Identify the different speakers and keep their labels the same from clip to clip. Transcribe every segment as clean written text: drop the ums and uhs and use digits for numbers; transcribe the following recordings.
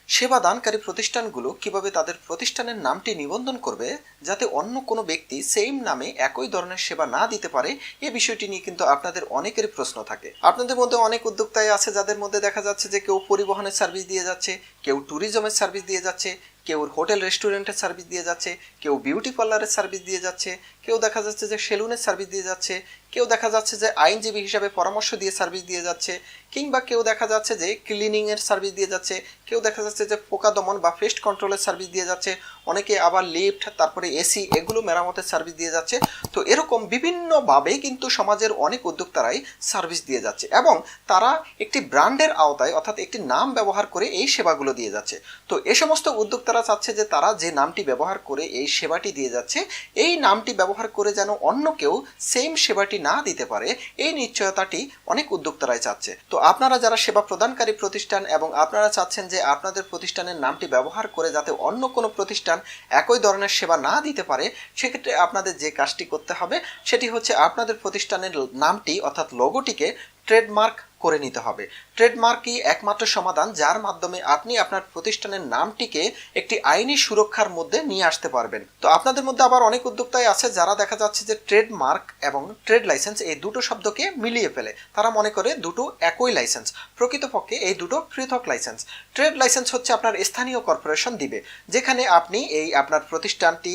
Speaker 1: সেবাদানকারী প্রতিষ্ঠানগুলো কিভাবে তাদের প্রতিষ্ঠানের নামটি নিবন্ধন করবে যাতে অন্য কোনো ব্যক্তি সেম নামে একই ধরনের সেবা না দিতে পারে, এই বিষয়টি নিয়ে কিন্তু আপনাদের অনেকেরই প্রশ্ন থাকে। আপনাদের মধ্যে অনেক উদ্যোক্তাই আছে যাদের মধ্যে দেখা যাচ্ছে যে কেউ পরিবহনের সার্ভিস দিয়ে যাচ্ছে, কেউ ট্যুরিজমের সার্ভিস দিয়ে যাচ্ছে, কেউ হোটেল রেস্টুরেন্টের সার্ভিস দিয়ে যাচ্ছে, কেউ বিউটি পার্লারের সার্ভিস দিয়ে যাচ্ছে, কেউ দেখা যাচ্ছে যে সেলুনের সার্ভিস দিয়ে যাচ্ছে, কেউ দেখা যাচ্ছে যে আইনজীবী হিসাবে পরামর্শ দিয়ে সার্ভিস দিয়ে যাচ্ছে, কিংবা কেউ দেখা যাচ্ছে যে ক্লিনিংয়ের সার্ভিস দিয়ে যাচ্ছে, কেউ দেখা যাচ্ছে যে পোকা দমন বা পেস্ট কন্ট্রোলের সার্ভিস দিয়ে যাচ্ছে, অনেকে আবার লিফট, তারপরে এসি, এগুলো মেরামতের সার্ভিস দিয়ে যাচ্ছে। তো এরকম বিভিন্নভাবে কিন্তু সমাজের অনেক উদ্যোক্তারাই সার্ভিস দিয়ে যাচ্ছে এবং তারা একটি ব্র্যান্ডের আওতায় অর্থাৎ একটি নাম ব্যবহার করে এই সেবাগুলো দিয়ে যাচ্ছে। তো এ সমস্ত উদ্যোক্তারা চাচ্ছে যে তারা যে নামটি ব্যবহার করে এই সেবাটি দিয়ে যাচ্ছে, এই নামটি ব্যবহার করে যেন অন্য কেউ সেম সেবাটি না দিতে পারে, এই নিশ্চয়তাটি অনেক উদ্যোক্তারাই চাচ্ছে। তো আপনারা যারা সেবা প্রদানকারী প্রতিষ্ঠান এবং আপনারা চাচ্ছেন যে আপনাদের প্রতিষ্ঠানের নামটি ব্যবহার করে যাতে অন্য কোনো প্রতিষ্ঠান একই ধরনের সেবা না দিতে পারে, সেক্ষেত্রে আপনাদের যে কাজটি করতে হবে সেটি হচ্ছে আপনাদের প্রতিষ্ঠানের নামটি অর্থাৎ লোগোটিকে ট্রেডমার্ক করে নিতে হবে। ট্রেডমার্কই একমাত্র সমাধান যার মাধ্যমে আপনি আপনার প্রতিষ্ঠানের নামটিকে একটি আইনি সুরক্ষার মধ্যে নিয়ে আসতে পারবেন। তো আপনাদের মধ্যে আবার অনেক উদ্যোক্তাই আছে যারা দেখা যাচ্ছে যে ট্রেডমার্ক এবং ট্রেড লাইসেন্স এই দুটো শব্দকে মিলিয়ে ফেলে। তারা মনে করে দুটো একই লাইসেন্স, প্রকৃতপক্ষে এই দুটো পৃথক লাইসেন্স। ট্রেড লাইসেন্স হচ্ছে আপনার স্থানীয় কর্পোরেশন দিবে, যেখানে আপনি এই আপনার প্রতিষ্ঠানটি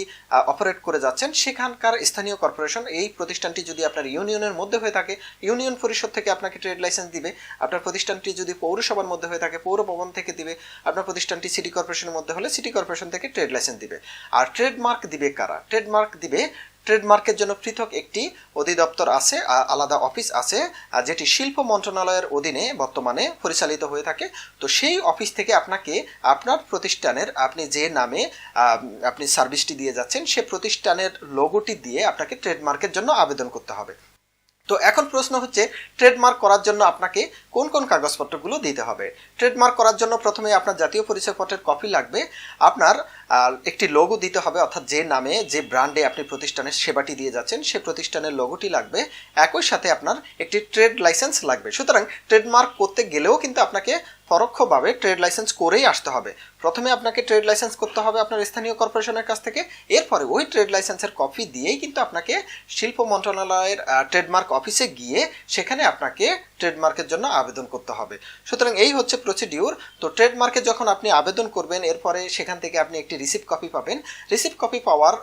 Speaker 1: অপারেট করে যাচ্ছেন সেখানকার স্থানীয় কর্পোরেশন এই প্রতিষ্ঠানটি যদি আপনার ইউনিয়নের মধ্যে হয়ে থাকে, ইউনিয়ন পরিষদ থেকে আপনাকে ট্রেড লাইসেন্স দিবে। আপনার প্রতিষ্ঠানটি যদি পৌরসভার মধ্যে হয়ে থাকে পৌর ভবন থেকে দিবে। আপনার প্রতিষ্ঠানটি সিটি কর্পোরেশনের মধ্যে হলে সিটি কর্পোরেশন থেকে ট্রেড লাইসেন্স দিবে। আর ট্রেডমার্ক দিবে কারা? ট্রেডমার্ক দিবে ট্রেডমার্কের জন্য পৃথক একটি অধিদপ্তর আছে, আলাদা অফিস আছে, যেটি শিল্প মন্ত্রণালয়ের অধীনে বর্তমানে পরিচালিত হয়ে থাকে। তো সেই অফিস থেকে আপনাকে আপনার প্রতিষ্ঠানের আপনি যে নামে আপনি সার্ভিসটি দিয়ে যাচ্ছেন সে প্রতিষ্ঠানের লোগোটি দিয়ে আপনাকে ট্রেডমার্কের জন্য আবেদন করতে হবে। তো এখন প্রশ্ন হচ্ছে ট্রেডমার্ক করার জন্য আপনাকে কোন কোন কাগজপত্রগুলো দিতে হবে। ট্রেডমার্ক করার জন্য প্রথমে আপনার জাতীয় পরিচয়পত্রের কপি লাগবে, আপনার একটি লোগো দিতে হবে অর্থাৎ যে নামে যে ব্র্যান্ডে আপনি প্রতিষ্ঠানের সেবাটি দিয়ে যাচ্ছেন সে প্রতিষ্ঠানের লোগোটি লাগবে, একই সাথে আপনার একটি ট্রেড লাইসেন্স লাগবে। সুতরাং ট্রেডমার্ক করতে গেলেও কিন্তু আপনাকে পরোক্ষভাবে ট্রেড লাইসেন্স করেই আসতে হবে। প্রথমে আপনাকে ট্রেড লাইসেন্স করতে হবে আপনার স্থানীয় কর্পোরেশনের কাছ থেকে, এরপরে ওই ট্রেড লাইসেন্সের কপি দিয়েই কিন্তু আপনাকে শিল্প মন্ত্রণালয়ের ট্রেডমার্ক অফিসে গিয়ে সেখানে আপনাকে ট্রেডমার্কের জন্য আবেদন করতে হবে। সুতরাং এই হচ্ছে প্রসিডিউর। তো ট্রেডমার্কে যখন আপনি আবেদন করবেন এরপরে সেখান থেকে আপনি একটি রিসিপ্ট কপি পাবেন। রিসিপ্ট কপি পাওয়ার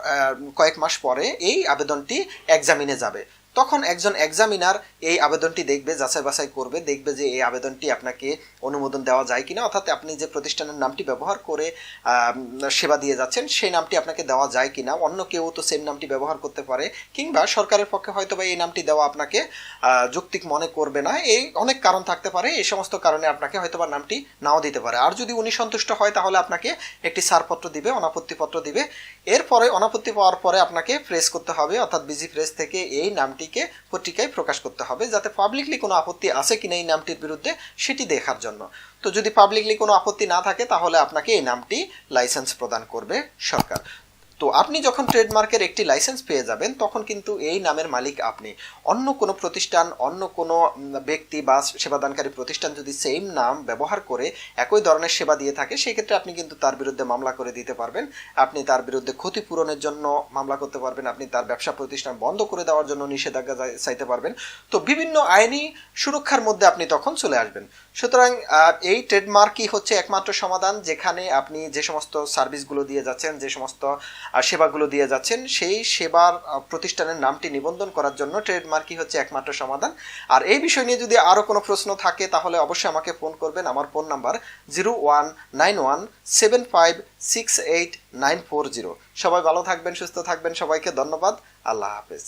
Speaker 1: কয়েক মাস পরে এই আবেদনটি এক্সামিনে যাবে। তখন একজন এক্সামিনার এই আবেদনটি দেখবে, যাচাই বাছাই করবে, দেখবে যে এই আবেদনটি আপনাকে অনুমোদন দেওয়া যায় কিনা, অর্থাৎ আপনি যে প্রতিষ্ঠানের নামটি ব্যবহার করে সেবা দিয়ে যাচ্ছেন সেই নামটি আপনাকে দেওয়া যায় কিনা। অন্য কেউ তো সেম নামটি ব্যবহার করতে পারে, কিংবা সরকারের পক্ষে হয়তো বা এই নামটি দেওয়া আপনাকে যৌক্তিক মনে করবে না, এই অনেক কারণ থাকতে পারে। এই সমস্ত কারণে আপনাকে হয়তো বা নামটি নাও দিতে পারে। আর যদি উনি সন্তুষ্ট হয় তাহলে আপনাকে একটি ছাড়পত্র দিবে, অনাপত্তিপত্র দিবে। এরপরে অনাপত্তি পাওয়ার পরে আপনাকে প্রেস করতে হবে, অর্থাৎ বিজি প্রেস থেকে এই নামটিকে পত্রিকায় প্রকাশ করতে হবে যাতে পাবলিকলি কোনো আপত্তি আছে কিনা এই নামটির বিরুদ্ধে সেটি দেখার জন্য। তো যদি পাবলিকলি কোনো আপত্তি না থাকে তাহলে আপনাকে এই নামটি লাইসেন্স প্রদান করবে সরকার। তো আপনি যখন ট্রেডমার্কের একটি লাইসেন্স পেয়ে যাবেন তখন কিন্তু এই নামের মালিক আপনি। অন্য কোনো প্রতিষ্ঠান, অন্য কোনো ব্যক্তি বা সেবাদানকারী প্রতিষ্ঠান যদি সেম নাম ব্যবহার করে একই ধরনের সেবা দিয়ে থাকে সেক্ষেত্রে আপনি কিন্তু তার বিরুদ্ধে মামলা করে দিতে পারবেন। আপনি তার বিরুদ্ধে ক্ষতিপূরণের জন্য মামলা করতে পারবেন, আপনি তার ব্যবসা প্রতিষ্ঠান বন্ধ করে দেওয়ার জন্য নিষেধাজ্ঞা চাইতে পারবেন। তো বিভিন্ন আইনি সুরক্ষার মধ্যে আপনি তখন চলে আসবেন। সুতরাং এই ট্রেডমার্কই হচ্ছে একমাত্র সমাধান, যেখানে আপনি যে সমস্ত সার্ভিসগুলো দিয়ে যাচ্ছেন, যে সমস্ত সেবাগুলো দিয়ে যাচ্ছেন সেই সেবার প্রতিষ্ঠানের নামটি নিবন্ধন করার জন্য ট্রেডমার্কই হচ্ছে একমাত্র সমাধান। আর এই বিষয় নিয়ে যদি আরও কোনো প্রশ্ন থাকে তাহলে অবশ্যই আমাকে ফোন করবেন। আমার ফোন নাম্বার 01917568 940। সবাই ভালো থাকবেন, সুস্থ থাকবেন। সবাইকে ধন্যবাদ। আল্লাহ হাফেজ।